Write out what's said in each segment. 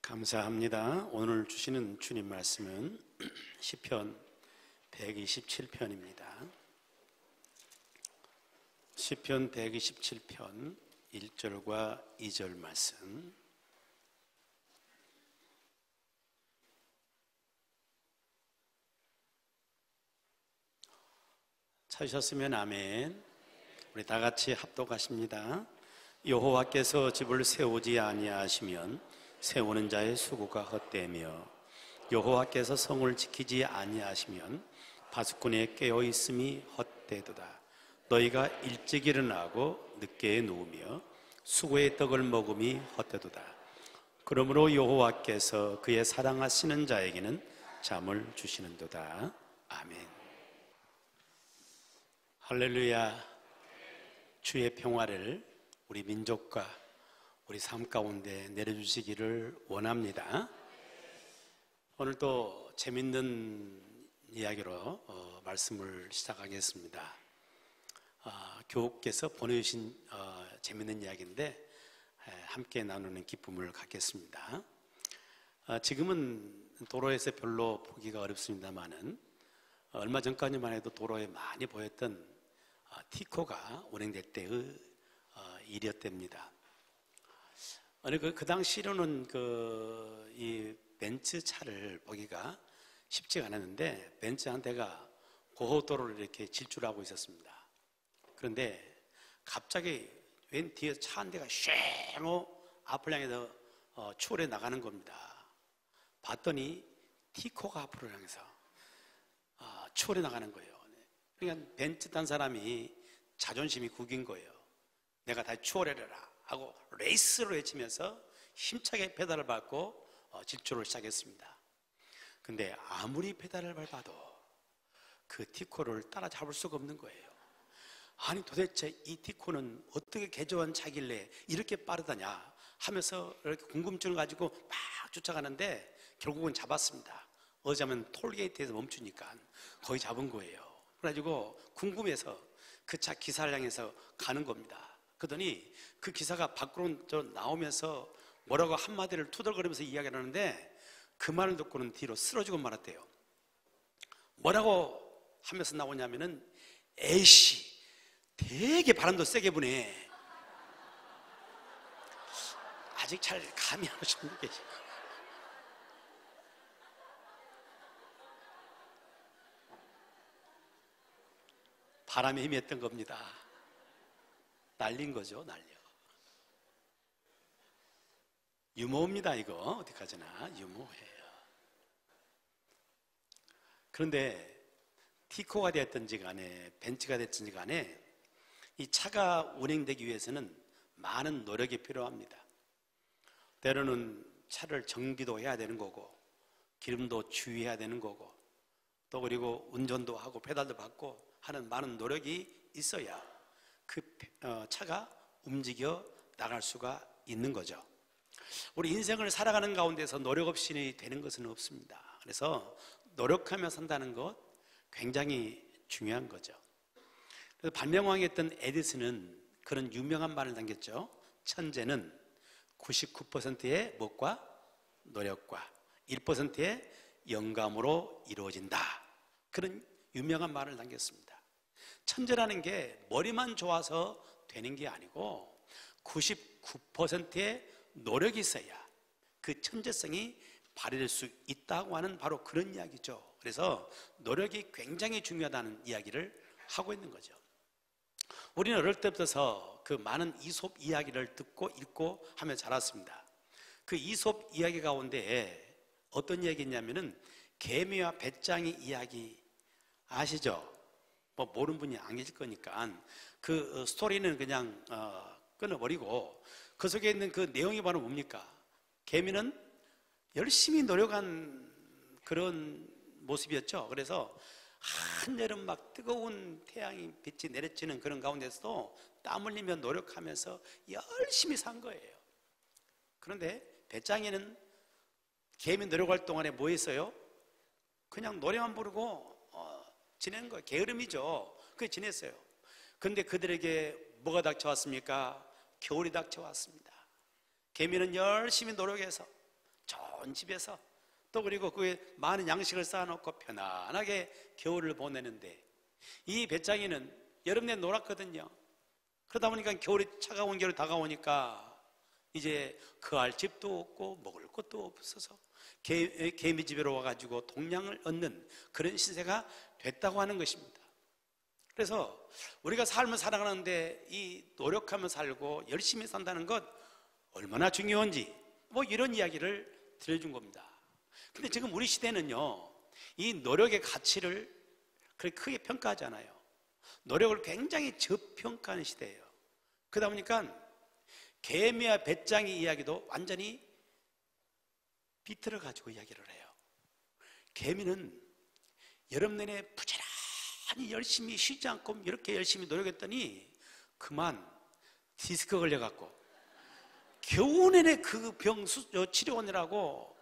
감사합니다. 오늘 주시는 주님 말씀은 시편 127편입니다. 시편 127편 1절과 2절 말씀. 찾으셨으면 아멘. 우리 다 같이 합독하십니다. 여호와께서 집을 세우지 아니하시면 세우는 자의 수고가 헛되며 여호와께서 성을 지키지 아니하시면 파수꾼의 깨어 있음이 헛되도다. 너희가 일찍 일어나고 늦게 누우며 수고의 떡을 먹음이 헛되도다. 그러므로 여호와께서 그의 사랑하시는 자에게는 잠을 주시는도다. 아멘. 할렐루야. 주의 평화를 우리 민족과 우리 삶 가운데 내려주시기를 원합니다. 오늘 또 재밌는 이야기로 말씀을 시작하겠습니다. 교우께서 보내주신 재밌는 이야기인데 함께 나누는 기쁨을 갖겠습니다. 지금은 도로에서 별로 보기가 어렵습니다만은 얼마 전까지만 해도 도로에 많이 보였던 티코가 운행될 때의 일이었답니다. 그 당시로는 이 벤츠 차를 보기가 쉽지가 않았는데 벤츠 한 대가 고속도로를 이렇게 질주하고 있었습니다. 그런데 갑자기 웬 뒤에 차 한 대가 쉐고 앞을 향해서 추월해 나가는 겁니다. 봤더니 티코가 앞으로 향해서 추월해 나가는 거예요. 그러니까 벤츠 탄 사람이 자존심이 구긴 거예요. 내가 다시 추월해라 하고 레이스로 외치면서 힘차게 페달을 밟고 질주를 시작했습니다. 근데 아무리 페달을 밟아도 그 티코를 따라잡을 수가 없는 거예요. 아니 도대체 이 티코는 어떻게 개조한 차길래 이렇게 빠르다냐 하면서 이렇게 궁금증을 가지고 막 쫓아가는데 결국은 잡았습니다. 어쩌면 톨게이트에서 멈추니까 거의 잡은 거예요. 그래가지고 궁금해서 그 차 기사를 향해서 가는 겁니다. 그러더니 그 기사가 밖으로 나오면서 뭐라고 한마디를 투덜거리면서 이야기를 하는데 그 말을 듣고는 뒤로 쓰러지고 말았대요. 뭐라고 하면서 나오냐면은 에이씨 되게 바람도 세게 부네. 아직 잘 감이 안 오시는 분 계시고 바람에 힘이 했던 겁니다. 날린 거죠, 날려. 유머입니다, 이거. 어디까지나 유머예요. 그런데 티코가 됐든지 간에 벤츠가 됐든지 간에 이 차가 운행되기 위해서는 많은 노력이 필요합니다. 때로는 차를 정비도 해야 되는 거고 기름도 주의해야 되는 거고 또 그리고 운전도 하고 페달도 밟고 하는 많은 노력이 있어야 그 차가 움직여 나갈 수가 있는 거죠. 우리 인생을 살아가는 가운데서 노력 없이 되는 것은 없습니다. 그래서 노력하며 산다는 것 굉장히 중요한 거죠. 그래서 발명왕이었던 에디슨은 그런 유명한 말을 남겼죠. 천재는 99%의 무엇과 노력과 1%의 영감으로 이루어진다. 그런 유명한 말을 남겼습니다. 천재라는 게 머리만 좋아서 되는 게 아니고 99%의 노력이 있어야 그 천재성이 발휘될 수 있다고 하는 바로 그런 이야기죠. 그래서 노력이 굉장히 중요하다는 이야기를 하고 있는 거죠. 우리는 어릴 때부터 그 많은 이솝 이야기를 듣고 읽고 하며 자랐습니다. 그 이솝 이야기 가운데 어떤 이야기냐면은 개미와 배짱이 이야기 아시죠? 뭐 모르는 분이 안 계실 거니까 그 스토리는 그냥 끊어버리고 그 속에 있는 그 내용이 바로 뭡니까? 개미는 열심히 노력한 그런 모습이었죠. 그래서 한여름 막 뜨거운 태양이 빛이 내리치는 그런 가운데서도 땀 흘리며 노력하면서 열심히 산 거예요. 그런데 배짱이는 개미 노력할 동안에 뭐 했어요? 그냥 노래만 부르고 지내는 거예요. 게으름이죠. 그게 지냈어요. 그런데 그들에게 뭐가 닥쳐왔습니까? 겨울이 닥쳐왔습니다. 개미는 열심히 노력해서 좋은 집에서 또 그리고 그에 많은 양식을 쌓아놓고 편안하게 겨울을 보내는데 이 배짱이는 여름 내내 놀았거든요. 그러다 보니까 겨울이 차가운 겨울이 다가오니까 이제 거할 집도 없고 먹을 것도 없어서 개미집으로 와가지고 동량을 얻는 그런 신세가 됐다고 하는 것입니다. 그래서 우리가 삶을 살아가는데 이 노력하며 살고 열심히 산다는 것 얼마나 중요한지 뭐 이런 이야기를 들려준 겁니다. 근데 지금 우리 시대는요, 이 노력의 가치를 그렇게 크게 평가하지 않아요. 노력을 굉장히 저평가하는 시대예요. 그러다 보니까 개미와 배짱이 이야기도 완전히 비틀어 가지고 이야기를 해요. 개미는 여름 내내 부지런히 열심히 쉬지 않고 이렇게 열심히 노력했더니 그만 디스크 걸려갖고 겨우 내내 그 병 치료원이라고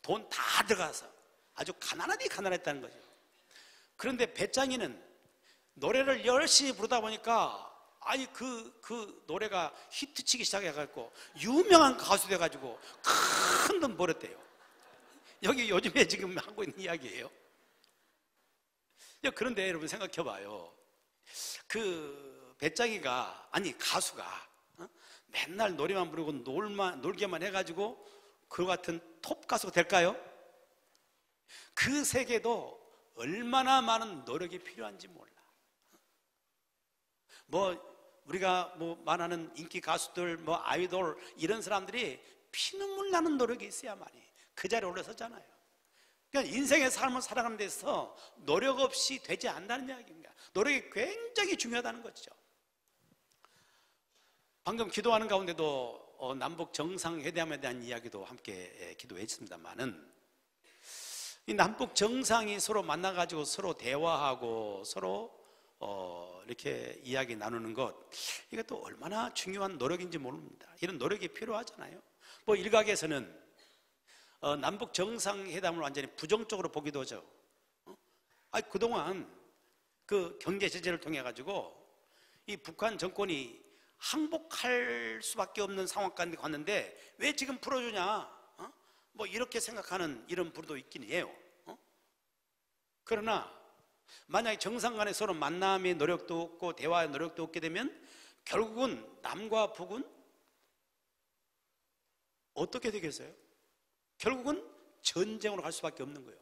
돈 다 들어가서 아주 가난했다는 거죠. 그런데 배짱이는 노래를 열심히 부르다 보니까 아니 그 노래가 히트치기 시작해가지고 유명한 가수 돼가지고 큰 돈 벌었대요. 여기 요즘에 지금 하고 있는 이야기예요. 그런데 여러분 생각해봐요. 그 배짱이가 아니 가수가 맨날 노래만 부르고 놀게만 해가지고 그 같은 톱 가수가 될까요? 그 세계도 얼마나 많은 노력이 필요한지 몰라. 우리가 말하는 인기 가수들, 아이돌 이런 사람들이 피눈물 나는 노력이 있어야만이 그 자리에 올라서잖아요. 그러니까 인생의 삶을 살아가는 데서 노력 없이 되지 않는다는 이야기입니다. 노력이 굉장히 중요하다는 거죠. 방금 기도하는 가운데도 남북 정상회담에 대한 이야기도 함께 기도했습니다만은 이 남북 정상이 서로 만나가지고 서로 대화하고 서로 이렇게 이야기 나누는 것, 이것도 얼마나 중요한 노력인지 모릅니다. 이런 노력이 필요하잖아요. 일각에서는 남북 정상회담을 완전히 부정적으로 보기도 하죠. 그동안 그 경제 제재를 통해 가지고 이 북한 정권이 항복할 수밖에 없는 상황까지 갔는데 왜 지금 풀어주냐? 이렇게 생각하는 이런 부류도 있긴 해요. 그러나 만약에 정상 간에 서로 만남의 노력도 없고 대화의 노력도 없게 되면 결국은 남과 북은 어떻게 되겠어요? 결국은 전쟁으로 갈 수밖에 없는 거예요.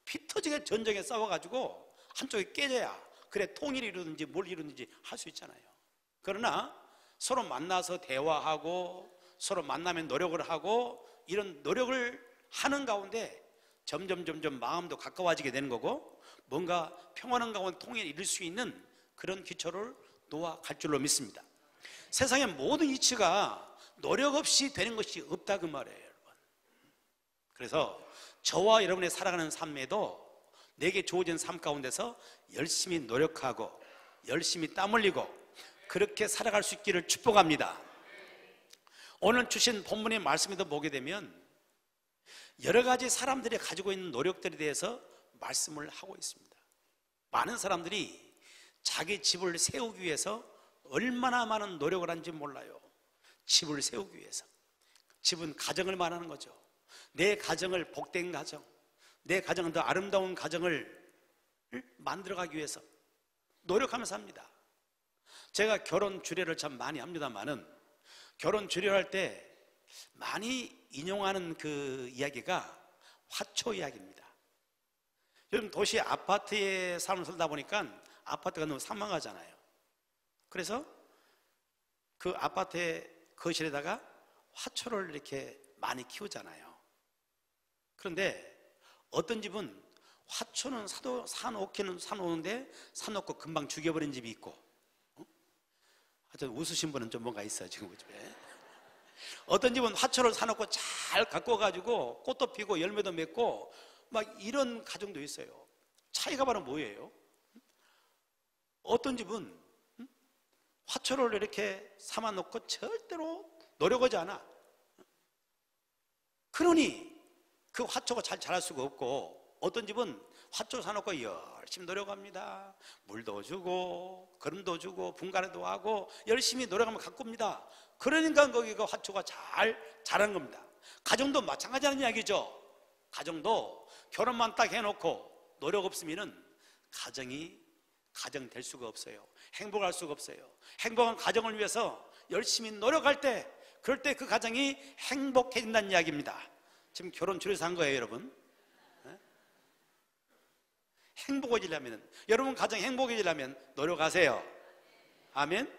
피 터지게 전쟁에 싸워가지고 한쪽이 깨져야 그래 통일을 이루든지 뭘 이루든지 할 수 있잖아요. 그러나 서로 만나서 대화하고 서로 만나면 노력을 하고 이런 노력을 하는 가운데 점점 마음도 가까워지게 되는 거고 뭔가 평안한 가운데 통일을 이룰 수 있는 그런 기초를 놓아갈 줄로 믿습니다. 세상의 모든 이치가 노력 없이 되는 것이 없다 그 말이에요, 여러분. 그래서 저와 여러분의 살아가는 삶에도 내게 주어진 삶 가운데서 열심히 노력하고 열심히 땀 흘리고 그렇게 살아갈 수 있기를 축복합니다. 오늘 주신 본문의 말씀에도 보게 되면 여러 가지 사람들이 가지고 있는 노력들에 대해서 말씀을 하고 있습니다. 많은 사람들이 자기 집을 세우기 위해서 얼마나 많은 노력을 하는지 몰라요. 집을 세우기 위해서. 집은 가정을 말하는 거죠. 내 가정을 복된 가정, 내 가정은 더 아름다운 가정을 만들어가기 위해서 노력하면서 합니다. 제가 결혼 주례를 참 많이 합니다만은 결혼 주례할 때 많이 인용하는 그 이야기가 화초 이야기입니다. 요즘 도시 아파트에 삶을 살다 보니까 아파트가 너무 산만하잖아요. 그래서 그 아파트의 거실에다가 화초를 이렇게 많이 키우잖아요. 그런데 어떤 집은 화초는 사놓기는 사놓는데 사놓고 금방 죽여버린 집이 있고, 하여튼 웃으신 분은 좀 뭔가 있어요 지금 그 집에. 어떤 집은 화초를 사놓고 잘 갖고 가지고 꽃도 피고 열매도 맺고 막 이런 가정도 있어요. 차이가 바로 뭐예요? 어떤 집은 화초를 이렇게 삼아놓고 절대로 노력하지 않아. 그러니 그 화초가 잘 자랄 수가 없고, 어떤 집은 화초 사놓고 열심히 노력합니다. 물도 주고 거름도 주고 분갈이도 하고 열심히 노력하면 가꿉니다. 그러니까 거기가 화초가 잘 자란 겁니다. 가정도 마찬가지라는 이야기죠. 가정도 결혼만 딱 해놓고 노력 없으면은 가정 될 수가 없어요. 행복할 수가 없어요. 행복한 가정을 위해서 열심히 노력할 때, 그럴 때 그 가정이 행복해진다는 이야기입니다. 지금 결혼 줄여서 한 거예요, 여러분. 행복해지려면, 여러분 가정이 행복해지려면 노력하세요. 아멘.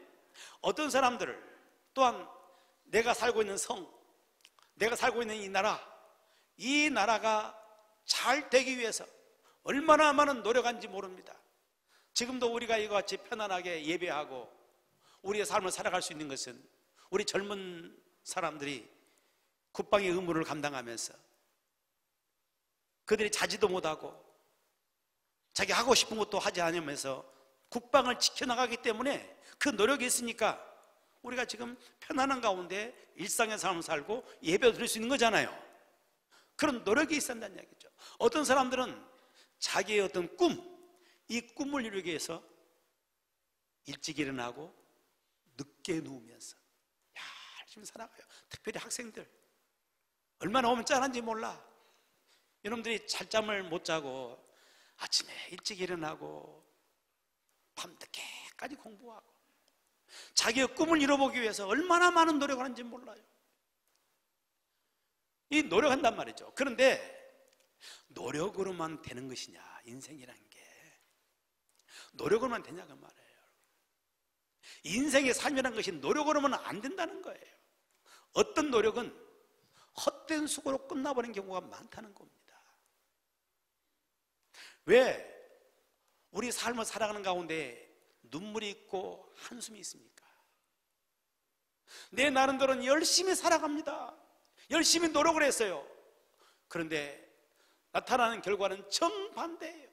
어떤 사람들을 또한 내가 살고 있는 성, 내가 살고 있는 이 나라가 잘 되기 위해서 얼마나 많은 노력한지 모릅니다. 지금도 우리가 이와 같이 편안하게 예배하고 우리의 삶을 살아갈 수 있는 것은 우리 젊은 사람들이 국방의 의무를 감당하면서 그들이 자지도 못하고 자기 하고 싶은 것도 하지 않으면서 국방을 지켜나가기 때문에 그 노력이 있으니까 우리가 지금 편안한 가운데 일상의 삶을 살고 예배 드릴 수 있는 거잖아요. 그런 노력이 있어야 한다는 얘기죠. 어떤 사람들은 자기의 어떤 이 꿈을 이루기 위해서 일찍 일어나고 늦게 누우면서 열심히 살아가요. 특별히 학생들 얼마나 오면 짠한지 몰라. 여러분들이 잘잠을 못 자고 아침에 일찍 일어나고 밤늦게까지 공부하고 자기의 꿈을 이뤄보기 위해서 얼마나 많은 노력을 하는지 몰라요. 이 노력한단 말이죠. 그런데 노력으로만 되는 것이냐, 인생이라는 게 노력으로만 되냐 그 말이에요. 인생의 삶이라는 것이 노력으로만 안 된다는 거예요. 어떤 노력은 헛된 수고로 끝나버리는 경우가 많다는 겁니다. 왜 우리 삶을 살아가는 가운데 눈물이 있고 한숨이 있습니까? 내 나름대로는 열심히 살아갑니다. 열심히 노력을 했어요. 그런데 나타나는 결과는 정반대예요.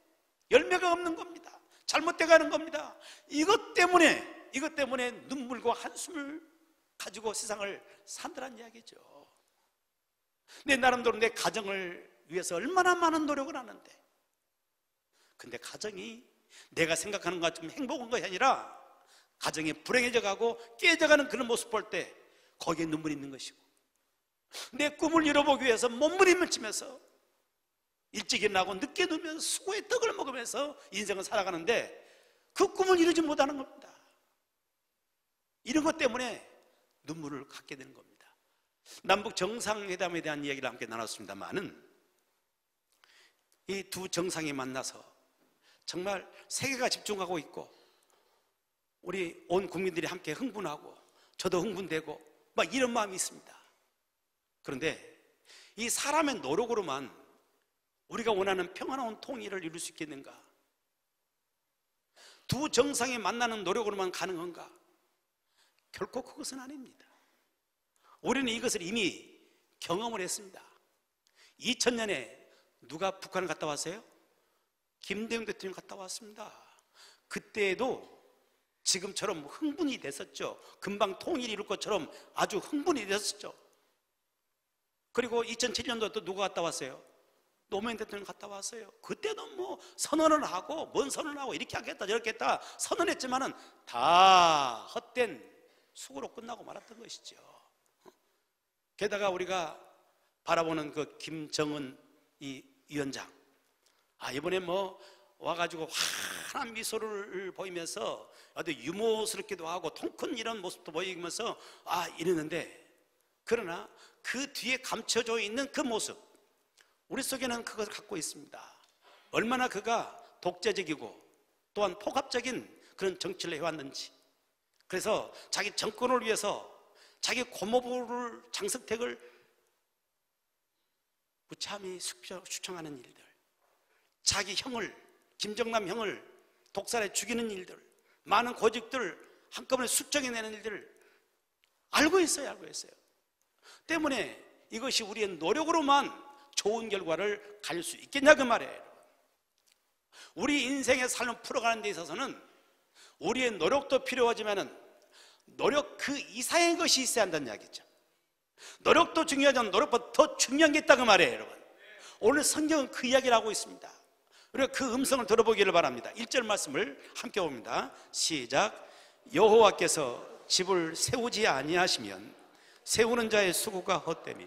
열매가 없는 겁니다. 잘못돼 가는 겁니다. 이것 때문에 눈물과 한숨을 가지고 세상을 산다는 이야기죠. 내 나름대로 내 가정을 위해서 얼마나 많은 노력을 하는데, 근데 가정이 내가 생각하는 것처럼 행복한 것이 아니라 가정이 불행해져 가고 깨져가는 그런 모습 볼 때 거기에 눈물이 있는 것이고, 내 꿈을 이뤄보기 위해서 몸부림을 치면서 일찍 일어나고 늦게 누우면서 수고의 떡을 먹으면서 인생을 살아가는데 그 꿈을 이루지 못하는 겁니다. 이런 것 때문에 눈물을 갖게 되는 겁니다. 남북 정상회담에 대한 이야기를 함께 나눴습니다만은 이 두 정상이 만나서 정말 세계가 집중하고 있고 우리 온 국민들이 함께 흥분하고 저도 흥분되고 막 이런 마음이 있습니다. 그런데 이 사람의 노력으로만 우리가 원하는 평화로운 통일을 이룰 수 있겠는가? 두 정상이 만나는 노력으로만 가능한가? 결코 그것은 아닙니다. 우리는 이것을 이미 경험을 했습니다. 2000년에 누가 북한을 갔다 왔어요? 김대중 대통령이 갔다 왔습니다. 그때에도 지금처럼 흥분이 됐었죠. 금방 통일이 이룰 것처럼 아주 흥분이 됐었죠. 그리고 2007년도 또 누가 갔다 왔어요? 노무현 대통령 갔다 왔어요. 그때도 뭐 선언을 하고 뭔 선언을 하고 이렇게 하겠다 저렇게 했다 선언했지만은 다 헛된 수고로 끝나고 말았던 것이죠. 게다가 우리가 바라보는 그 김정은 이 위원장, 이번에 뭐 와가지고 환한 미소를 보이면서 아주 유머스럽기도 하고 통큰 이런 모습도 보이면서 이랬는데, 그러나 그 뒤에 감춰져 있는 그 모습, 우리 속에는 그것을 갖고 있습니다. 얼마나 그가 독재적이고 또한 폭압적인 그런 정치를 해왔는지. 그래서 자기 정권을 위해서 자기 고모부를 장석택을 무참히 수청하는 일들, 자기 형을 김정남 형을 독살해 죽이는 일들, 많은 고직들 한꺼번에 숙청해내는 일들을 알고 있어요. 때문에 이것이 우리의 노력으로만 좋은 결과를 가질 수 있겠냐 그 말이에요. 우리 인생의 삶을 풀어가는 데 있어서는 우리의 노력도 필요하지만은 노력 그 이상의 것이 있어야 한다는 이야기죠. 노력도 중요하지만 노력보다 더 중요한 게 있다 그 말이에요, 여러분. 오늘 성경은 그 이야기를 하고 있습니다. 우리가 그 음성을 들어보기를 바랍니다. 1절 말씀을 함께 봅니다. 시작. 여호와께서 집을 세우지 아니하시면 세우는 자의 수고가 헛되며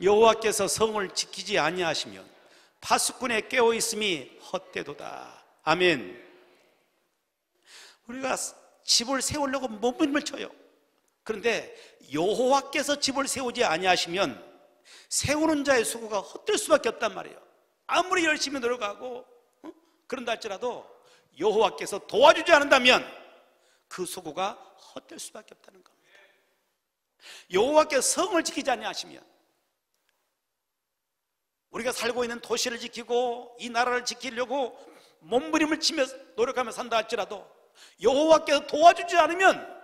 여호와께서 성을 지키지 아니하시면 파수꾼의 깨어 있음이 헛되도다. 아멘. 우리가 집을 세우려고 몸부림을 쳐요. 그런데 여호와께서 집을 세우지 아니하시면 세우는 자의 수고가 헛될 수밖에 없단 말이에요. 아무리 열심히 노력하고 그런다 할지라도 여호와께서 도와주지 않는다면 그 수고가 헛될 수밖에 없다는 겁니다. 여호와께서 성을 지키지 아니하시면, 우리가 살고 있는 도시를 지키고 이 나라를 지키려고 몸부림을 치며 노력하며 산다 할지라도 여호와께서 도와주지 않으면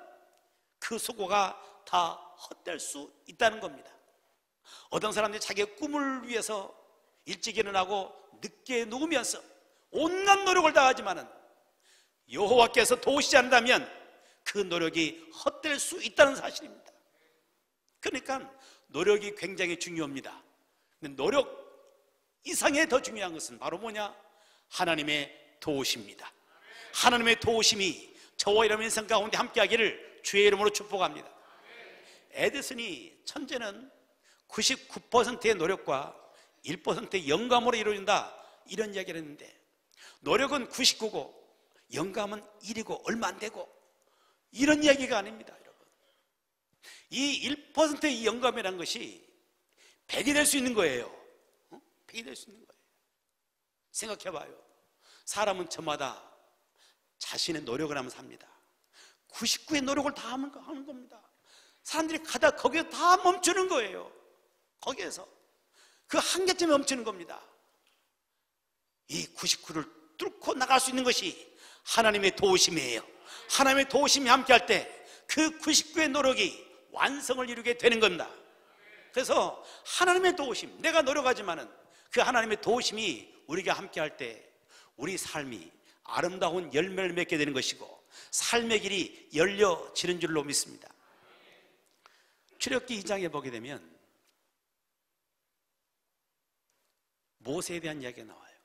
그 수고가 다 헛될 수 있다는 겁니다. 어떤 사람들이 자기의 꿈을 위해서 일찍 일어나고 늦게 누우면서 온갖 노력을 다하지만은 여호와께서 도우시지 않는다면 그 노력이 헛될 수 있다는 사실입니다. 그러니까 노력이 굉장히 중요합니다. 근데 노력 이상의 더 중요한 것은 바로 뭐냐? 하나님의 도우심입니다. 하나님의 도우심이 저와 여러분 인생 가운데 함께하기를 주의 이름으로 축복합니다. 에디슨이 천재는 99%의 노력과 1%의 영감으로 이루어진다, 이런 이야기를 했는데, 노력은 99고 영감은 1이고 얼마 안 되고, 이런 이야기가 아닙니다. 여러분, 이 1%의 영감이라는 것이 100이 될 수 있는 거예요. 100이 될 수 있는 거예요. 생각해봐요. 사람은 저마다 자신의 노력을 하면 삽니다. 99의 노력을 다 하는 겁니다. 사람들이 가다 거기에 다 멈추는 거예요. 거기에서 그 한계점에 멈추는 겁니다. 이 99를 뚫고 나갈 수 있는 것이 하나님의 도우심이에요. 하나님의 도우심이 함께할 때 그 99의 노력이 완성을 이루게 되는 겁니다. 그래서 하나님의 도우심, 내가 노력하지만은 그 하나님의 도우심이 우리가 함께할 때 우리 삶이 아름다운 열매를 맺게 되는 것이고 삶의 길이 열려지는 줄로 믿습니다. 출애굽기 2장에 보게 되면 모세에 대한 이야기가 나와요.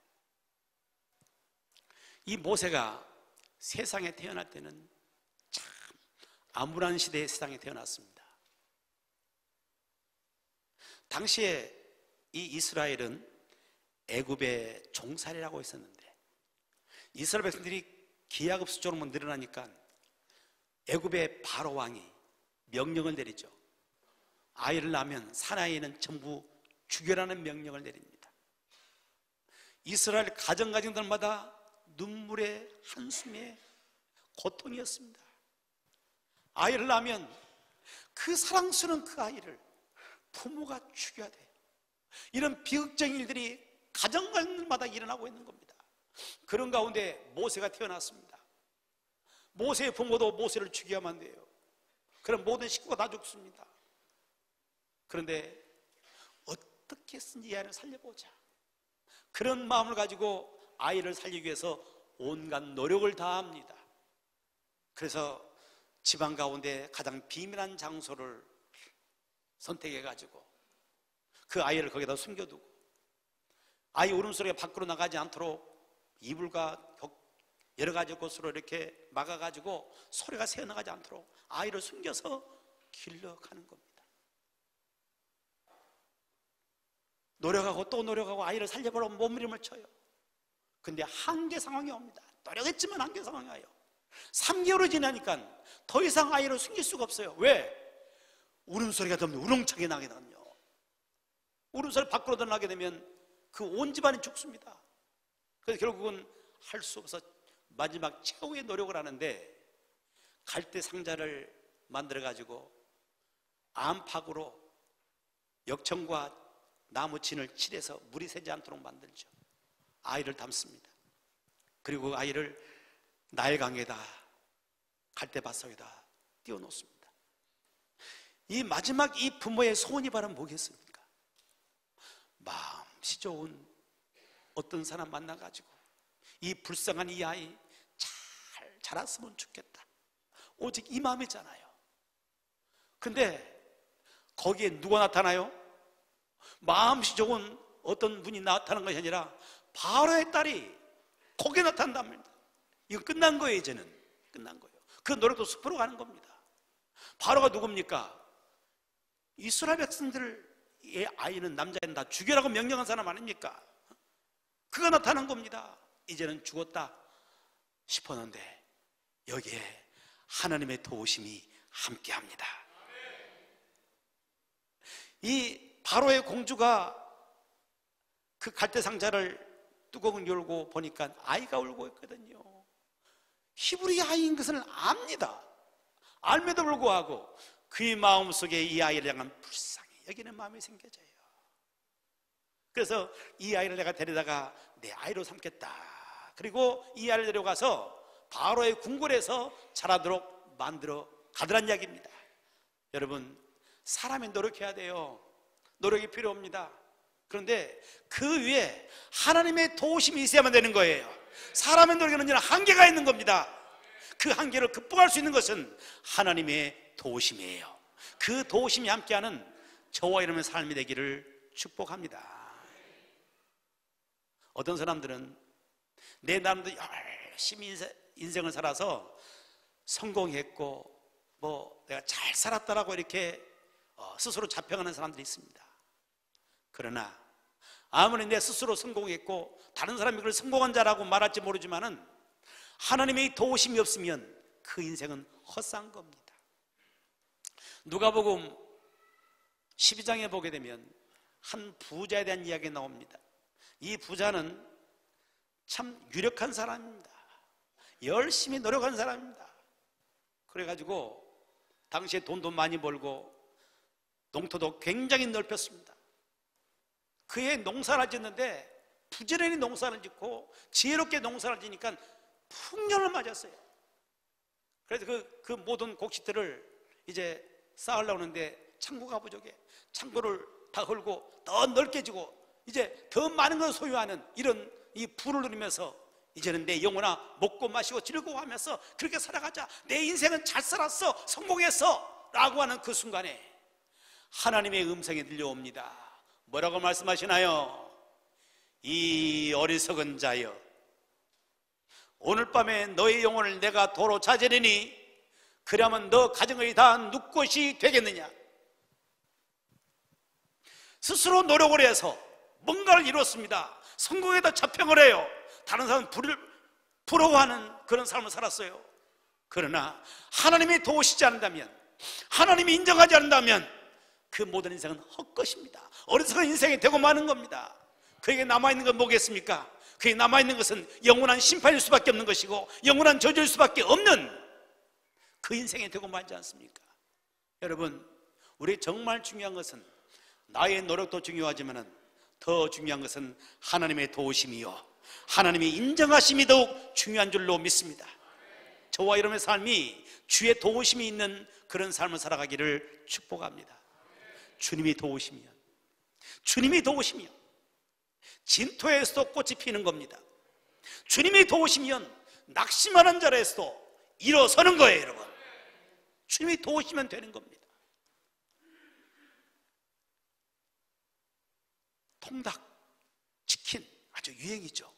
이 모세가 세상에 태어날 때는 참 암울한 시대의 세상에 태어났습니다. 당시에 이 이스라엘은 애굽의 종살이라고 했었는데, 이스라엘 백성들이 기하급수적으로 늘어나니까 애굽의 바로 왕이 명령을 내리죠. 아이를 낳으면 사나이는 전부 죽여라는 명령을 내립니다. 이스라엘 가정들마다 눈물의 한숨의 고통이었습니다. 아이를 낳으면 그 사랑스러운 그 아이를 부모가 죽여야 돼요. 이런 비극적인 일들이 가정들마다 일어나고 있는 겁니다. 그런 가운데 모세가 태어났습니다. 모세의 부모도 모세를 죽여야만 돼요. 그럼 모든 식구가 다 죽습니다. 그런데 어떻게 해서든지 이 아이를 살려보자, 그런 마음을 가지고 아이를 살리기 위해서 온갖 노력을 다합니다. 그래서 집안 가운데 가장 비밀한 장소를 선택해가지고 그 아이를 거기다 숨겨두고, 아이 울음소리가 밖으로 나가지 않도록 이불과 여러 가지 곳으로 이렇게 막아가지고 소리가 새어나가지 않도록 아이를 숨겨서 길러가는 겁니다. 노력하고 또 노력하고 아이를 살려보려고 몸부림을 쳐요. 근데 한계 상황이 옵니다. 노력했지만 한계 상황이 와요. 3개월이 지나니까 더 이상 아이를 숨길 수가 없어요. 왜? 울음소리가 너무 우렁차게 나게 되면요, 울음소리 밖으로 나게 되면 그 온 집안이 죽습니다. 그래서 결국은 할 수 없어 마지막 최후의 노력을 하는데, 갈대 상자를 만들어 가지고 안팎으로 역청과 나무친을 칠해서 물이 새지 않도록 만들죠. 아이를 담습니다. 그리고 아이를 나일강에다 갈대밭속에다 띄워놓습니다. 이 마지막 이 부모의 소원이 바로 뭐겠습니까? 마음씨 좋은 어떤 사람 만나가지고 이 불쌍한 이 아이 잘 자랐으면 좋겠다, 오직 이 마음이잖아요. 근데 거기에 누가 나타나요? 마음씨 좋은 어떤 분이 나타난 것이 아니라 바로의 딸이 거기에 나타난답니다. 이거 끝난 거예요. 이제는 끝난 거예요. 그 노력도 숲으로 가는 겁니다. 바로가 누굽니까? 이스라엘 백성들을 이 아이는 남자애는 다 죽여라고 명령한 사람 아닙니까? 그가 나타난 겁니다. 이제는 죽었다 싶었는데 여기에 하나님의 도우심이 함께합니다. 이 바로의 공주가 그 갈대 상자를 뚜껑을 열고 보니까 아이가 울고 있거든요. 히브리 아이인 것을 압니다. 알매도 불구하고 그의 마음속에 이 아이를 향한 불쌍히 여기는 마음이 생겨져요. 그래서 이 아이를 내가 데려다가 내 아이로 삼겠다. 그리고 이 아이를 데려가서 바로의 궁궐에서 자라도록 만들어 가더란 이야기입니다. 여러분, 사람이 노력해야 돼요. 노력이 필요합니다. 그런데 그 위에 하나님의 도우심이 있어야만 되는 거예요. 사람의 노력에는 한계가 있는 겁니다. 그 한계를 극복할 수 있는 것은 하나님의 도우심이에요. 그 도우심이 함께하는 저와 여러분의 삶이 되기를 축복합니다. 어떤 사람들은 내 나름대로 열심히 인생을 살아서 성공했고 내가 잘 살았다라고 이렇게 스스로 자평하는 사람들이 있습니다. 그러나 아무리 내 스스로 성공했고 다른 사람이 그걸 성공한 자라고 말할지 모르지만은 하나님의 도우심이 없으면 그 인생은 헛산 겁니다. 누가복음 12장에 보게 되면 한 부자에 대한 이야기가 나옵니다. 이 부자는 참 유력한 사람입니다. 열심히 노력한 사람입니다. 그래가지고 당시에 돈도 많이 벌고 농토도 굉장히 넓혔습니다. 그의 농사를 짓는데 부지런히 농사를 짓고 지혜롭게 농사를 지니까 풍년을 맞았어요. 그래서 그 모든 곡식들을 이제 쌓으려고 하는데 창고가 부족해. 창고를 다 헐고 더 넓게 지고 이제 더 많은 걸 소유하는 이런 이 부를 누리면서 이제는 내 영혼아 먹고 마시고 즐거워하면서 그렇게 살아가자. 내 인생은 잘 살았어. 성공했어. 라고 하는 그 순간에 하나님의 음성이 들려옵니다. 뭐라고 말씀하시나요? 이 어리석은 자여, 오늘 밤에 너의 영혼을 내가 도로 찾으리니 그러면 너 가정의 다 눕것이 되겠느냐? 스스로 노력을 해서 뭔가를 이뤘습니다. 성공에다 자평을 해요. 다른 사람은 부러워하는 그런 삶을 살았어요. 그러나 하나님이 도우시지 않는다면, 하나님이 인정하지 않는다면 그 모든 인생은 헛것입니다. 어리석은 인생이 되고 마는 겁니다. 그에게 남아있는 건 뭐겠습니까? 그에게 남아있는 것은 영원한 심판일 수밖에 없는 것이고 영원한 저주일 수밖에 없는 그 인생이 되고 말지 않습니까? 여러분, 우리 정말 중요한 것은 나의 노력도 중요하지만 더 중요한 것은 하나님의 도우심이요 하나님의 인정하심이 더욱 중요한 줄로 믿습니다. 저와 여러분의 삶이 주의 도우심이 있는 그런 삶을 살아가기를 축복합니다. 주님이 도우시면 진토에서도 꽃이 피는 겁니다. 주님이 도우시면 낙심하는 자리에서도 일어서는 거예요. 여러분, 주님이 도우시면 되는 겁니다. 통닭, 치킨 아주 유행이죠.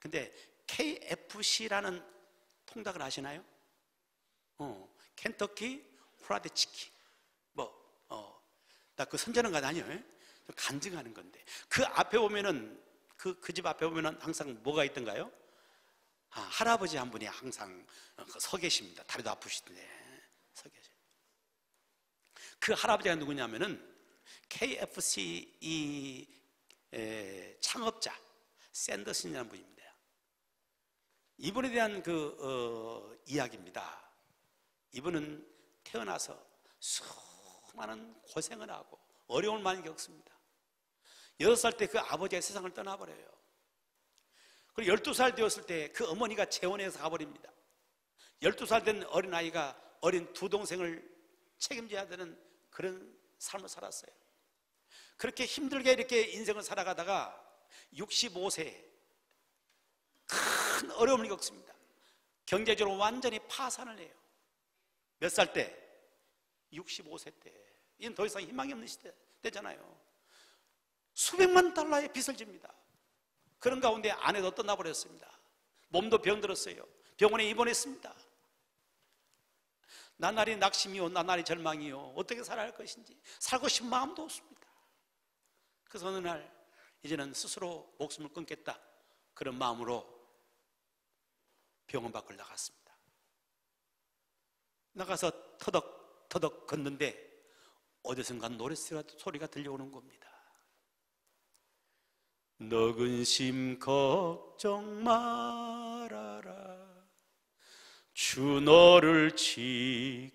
근데 KFC라는 통닭을 아시나요? 켄터키 프라이드 치킨. 나 그 선전한 건 아니에요. 간증하는 건데 그 앞에 보면은 그 집 앞에 보면은 항상 뭐가 있던가요? 할아버지 한 분이 항상 서 계십니다. 다리도 아프시던데 서 계세요. 그 할아버지가 누구냐면은 KFC 이 창업자 샌더슨이라는 분입니다. 이분에 대한 이야기입니다. 이분은 태어나서 수많은 고생을 하고 어려움을 많이 겪습니다. 6살 때 그 아버지가 세상을 떠나버려요. 그리고 12살 되었을 때 그 어머니가 재혼해서 가버립니다. 12살 된 어린아이가 어린 두 동생을 책임져야 되는 그런 삶을 살았어요. 그렇게 힘들게 이렇게 인생을 살아가다가 65세에 큰 어려움을 겪습니다. 경제적으로 완전히 파산을 해요. 몇 살 때? 65세 때. 이건 더 이상 희망이 없는 시대잖아요. 수백만 달러의 빚을 집니다. 그런 가운데 아내도 떠나버렸습니다. 몸도 병들었어요. 병원에 입원했습니다. 나날이 낙심이요 나날이 절망이요 어떻게 살아야 할 것인지 살고 싶은 마음도 없습니다. 그래서 어느 날 이제는 스스로 목숨을 끊겠다, 그런 마음으로 병원 밖을 나갔습니다. 나가서 터덕터덕 걷는데 어디선가 노랫소리가 들려오는 겁니다. 너 근심 걱정 말아라, 주 너를 지키리.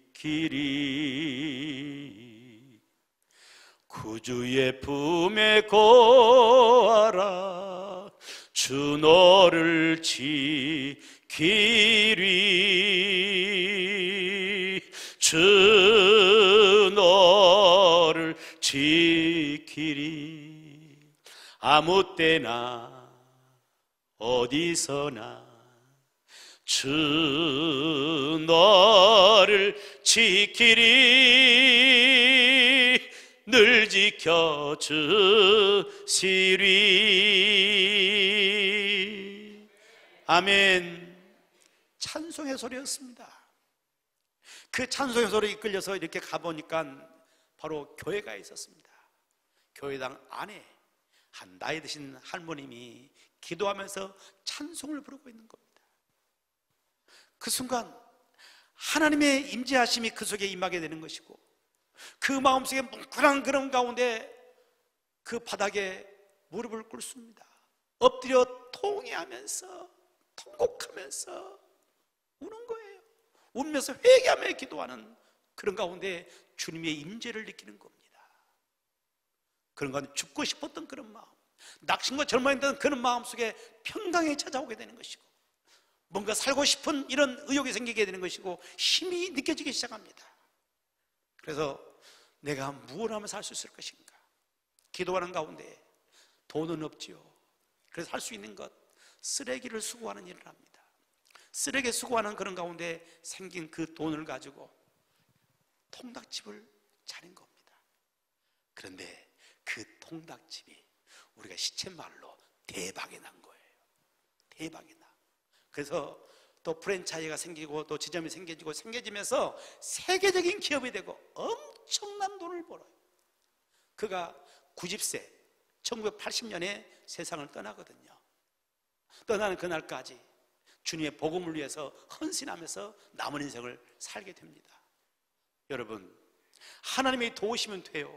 구주의 품에 거하라, 주 너를 지키리. 주 너를 지키리. 아무 때나 어디서나 주 너를 지키리. 늘 지켜주시리. 아멘. 찬송의 소리였습니다. 그 찬송의 소리에 이끌려서 이렇게 가보니까 바로 교회가 있었습니다. 교회당 안에 한 나이 드신 할머님이 기도하면서 찬송을 부르고 있는 겁니다. 그 순간 하나님의 임재하심이 그 속에 임하게 되는 것이고, 그 마음속에 뭉클한 그런 가운데 그 바닥에 무릎을 꿇습니다. 엎드려 통회하면서 통곡하면서 우는 거예요. 울면서 회개하며 기도하는 그런 가운데 주님의 임재를 느끼는 겁니다. 그런 가운데 죽고 싶었던 그런 마음, 낙심과 절망했던 그런 마음 속에 평강이 찾아오게 되는 것이고, 뭔가 살고 싶은 이런 의욕이 생기게 되는 것이고, 힘이 느껴지기 시작합니다. 그래서 내가 무엇을 하면 살 수 있을 것인가? 기도하는 가운데 돈은 없지요. 그래서 할 수 있는 것, 쓰레기를 수거하는 일을 합니다. 쓰레기 수거하는 그런 가운데 생긴 그 돈을 가지고 통닭집을 차린 겁니다. 그런데 그 통닭집이 우리가 시쳇말로 대박이 난 거예요. 대박이 나. 그래서 또 프랜차이즈가 생기고 또 지점이 생겨지면서 세계적인 기업이 되고 엄청난 돈을 벌어요. 그가 90세 1980년에 세상을 떠나거든요. 떠나는 그날까지 주님의 복음을 위해서 헌신하면서 남은 인생을 살게 됩니다. 여러분, 하나님이 도우시면 돼요.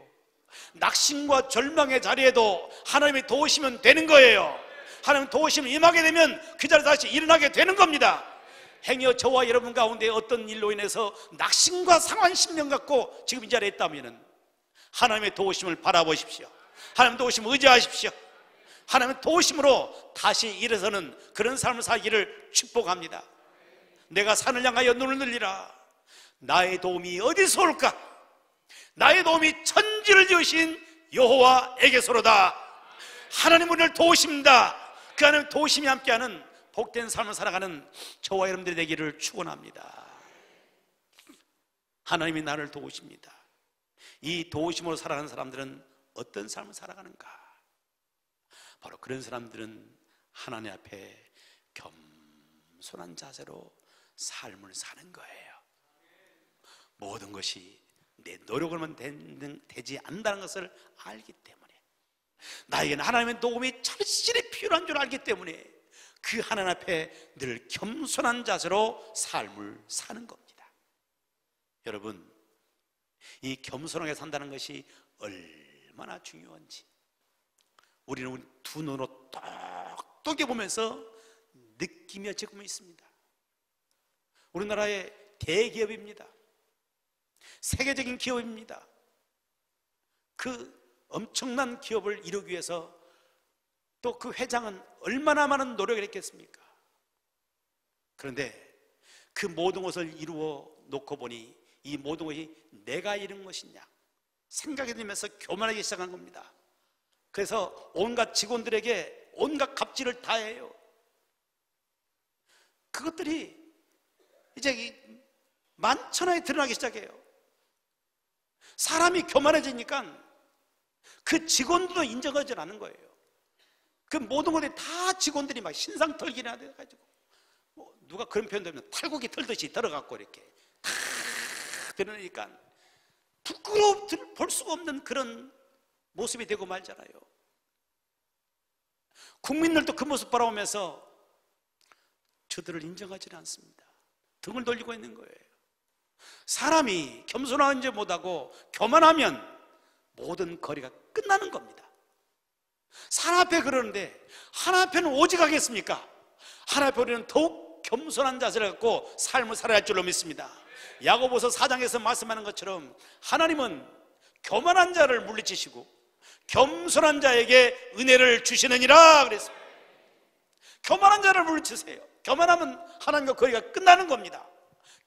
낙심과 절망의 자리에도 하나님이 도우시면 되는 거예요. 하나님 도우시면 임하게 되면 그 자리에서 다시 일어나게 되는 겁니다. 행여 저와 여러분 가운데 어떤 일로 인해서 낙심과 상한 심령 갖고 지금 이 자리에 있다면 하나님의 도우심을 바라보십시오. 하나님 도우심을 의지하십시오. 하나님의 도우심으로 다시 일어서는 그런 삶을 살기를 축복합니다. 내가 산을 향하여 눈을 늘리라. 나의 도움이 어디서 올까? 나의 도움이 천지를 지으신 여호와에게서로다. 하나님 우리를 도우십니다. 그 하나님 도우심이 함께하는 복된 삶을 살아가는 저와 여러분들이 되기를 축원합니다. 하나님이 나를 도우십니다. 이 도우심으로 살아가는 사람들은 어떤 삶을 살아가는가? 바로 그런 사람들은 하나님 앞에 겸손한 자세로 삶을 사는 거예요. 모든 것이 내 노력으로만 되지 않는다는 것을 알기 때문에, 나에게는 하나님의 도움이 절실히 필요한 줄 알기 때문에 그 하나님 앞에 늘 겸손한 자세로 삶을 사는 겁니다. 여러분, 이 겸손하게 산다는 것이 얼마나 중요한지 우리는 두 눈으로 똑똑히 보면서 느끼며 지고 있습니다. 우리나라의 대기업입니다. 세계적인 기업입니다. 그 엄청난 기업을 이루기 위해서 또 그 회장은 얼마나 많은 노력을 했겠습니까? 그런데 그 모든 것을 이루어 놓고 보니 이 모든 것이 내가 이룬 것이냐 생각이 들면서 교만하기 시작한 겁니다. 그래서 온갖 직원들에게 온갖 갑질을 다 해요. 그것들이 이제 만천하에 드러나기 시작해요. 사람이 교만해지니까 그 직원들도 인정하지 않는 거예요. 그 모든 것들이 다 직원들이 막 신상 털기나 돼가지고 누가 그런 표현 되면 탈곡이 털듯이 들어갔고 이렇게 다 드러내니까 부끄러워 볼 수가 없는 그런 모습이 되고 말잖아요. 국민들도 그 모습 바라보면서 저들을 인정하지는 않습니다. 등을 돌리고 있는 거예요. 사람이 겸손한지 못하고 교만하면 모든 거리가 끝나는 겁니다. 하나님 앞에 그러는데 하나님 앞에는 오직 하겠습니까? 하나님 앞에 우리는 더욱 겸손한 자세를 갖고 삶을 살아야 할 줄로 믿습니다. 야고보서 4장에서 말씀하는 것처럼 하나님은 교만한 자를 물리치시고 겸손한 자에게 은혜를 주시느니라 그랬습니다. 교만한 자를 물리치세요. 교만하면 하나님과 거리가 끝나는 겁니다.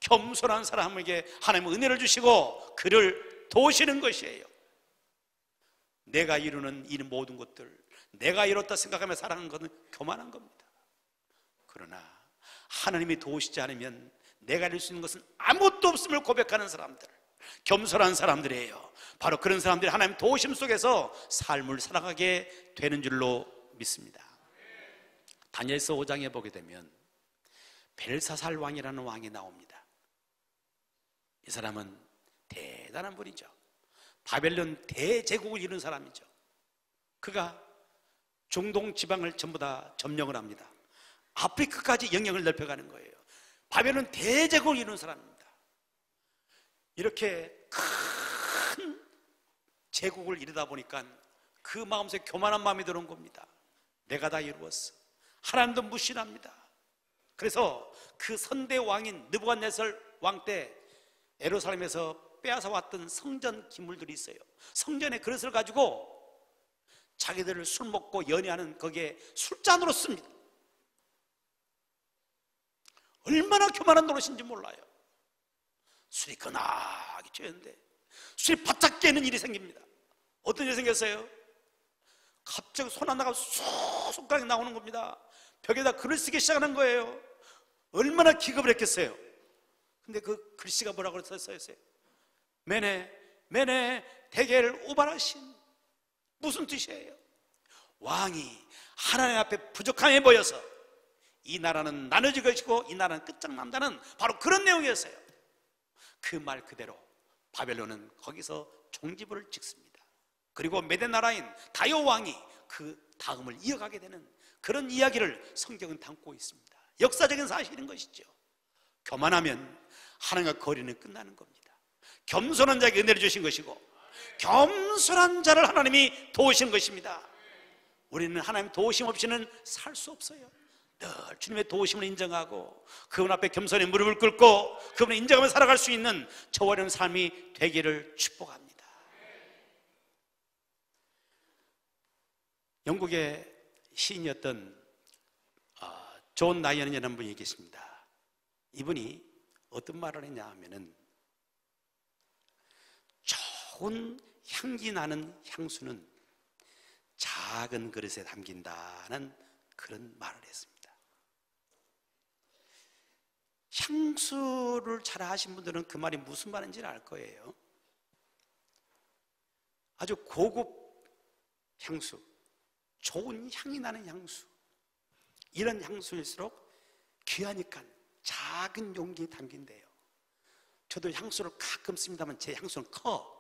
겸손한 사람에게 하나님은 은혜를 주시고 그를 도우시는 것이에요. 내가 이루는 이 모든 것들, 내가 이뤘다 생각하며 살아가는 것은 교만한 겁니다. 그러나 하나님이 도우시지 않으면 내가 이룰 수 있는 것은 아무것도 없음을 고백하는 사람들, 겸손한 사람들이에요. 바로 그런 사람들이 하나님 도우심 속에서 삶을 살아가게 되는 줄로 믿습니다. 다니엘서 5장에 보게 되면 벨사살 왕이라는 왕이 나옵니다. 이 사람은 대단한 분이죠. 바벨론 대제국을 이룬 사람이죠. 그가 중동 지방을 전부 다 점령을 합니다. 아프리카까지 영역을 넓혀가는 거예요. 바벨론 대제국을 이룬 사람입니다. 이렇게 큰 제국을 이루다 보니까 그 마음속에 교만한 마음이 들어온 겁니다. 내가 다 이루었어. 하나님도 무신합니다. 그래서 그 선대 왕인 느부갓네살 왕 때 예루살렘에서 빼앗아 왔던 성전 기물들이 있어요. 성전의 그릇을 가지고 자기들을 술 먹고 연애하는 거기에 술잔으로 씁니다. 얼마나 교만한 노릇인지 몰라요. 술이 거나게 취했는데 술이 바짝 깨는 일이 생깁니다. 어떤 일이 생겼어요? 갑자기 손 하나가 손가락이 나오는 겁니다. 벽에다 글을 쓰기 시작하는 거예요. 얼마나 기겁을 했겠어요. 근데 그 글씨가 뭐라고 써있어요? 메네 메네 데겔 우바라신. 무슨 뜻이에요? 왕이 하나님 앞에 부족함에 보여서 이 나라는 나눠질 것이고 이 나라는 끝장난다는 바로 그런 내용이었어요. 그 말 그대로 바벨론은 거기서 종지부를 찍습니다. 그리고 메대 나라인 다요 왕이 그 다음을 이어가게 되는 그런 이야기를 성경은 담고 있습니다. 역사적인 사실인 것이죠. 교만하면 하나님과 거리는 끝나는 겁니다. 겸손한 자에게 은혜를 주신 것이고 겸손한 자를 하나님이 도우시는 것입니다. 우리는 하나님 도우심 없이는 살 수 없어요. 늘 주님의 도우심을 인정하고 그분 앞에 겸손히 무릎을 꿇고 그분을 인정하며 살아갈 수 있는 저와 여러분 삶이 되기를 축복합니다. 영국의 시인이었던 존 나이언이라는 분이 계십니다. 이분이 어떤 말을 했냐 하면은 좋은 향기 나는 향수는 작은 그릇에 담긴다는 그런 말을 했습니다. 향수를 잘 아신 분들은 그 말이 무슨 말인지 알 거예요. 아주 고급 향수, 좋은 향이 나는 향수, 이런 향수일수록 귀하니까 작은 용기에 담긴대요. 저도 향수를 가끔 씁니다만 제 향수는 커,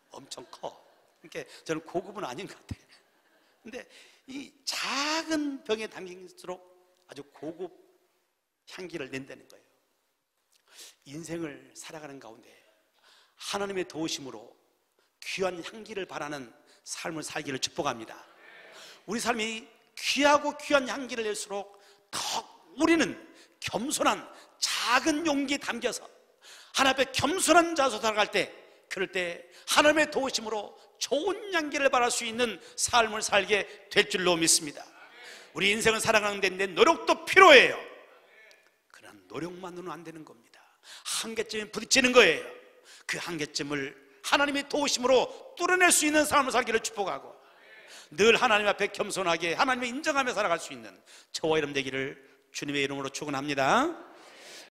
엄청 커. 그러니까 저는 고급은 아닌 것 같아요. 근데 이 작은 병에 담길수록 아주 고급 향기를 낸다는 거예요. 인생을 살아가는 가운데 하나님의 도우심으로 귀한 향기를 바라는 삶을 살기를 축복합니다. 우리 삶이 귀하고 귀한 향기를 낼수록 더 우리는 겸손한 작은 용기에 담겨서 하나님 앞에 겸손한 자세로 살아갈 때, 그럴 때 하나님의 도우심으로 좋은 향기를 바랄 수 있는 삶을 살게 될 줄로 믿습니다. 우리 인생을 살아가는데 내 노력도 필요해요. 그러나 노력만으로는 안 되는 겁니다. 한계점에 부딪히는 거예요. 그 한계점을 하나님의 도우심으로 뚫어낼 수 있는 삶을 살기를 축복하고 늘 하나님 앞에 겸손하게 하나님을 인정하며 살아갈 수 있는 저와 여러분 되기를 주님의 이름으로 축원합니다.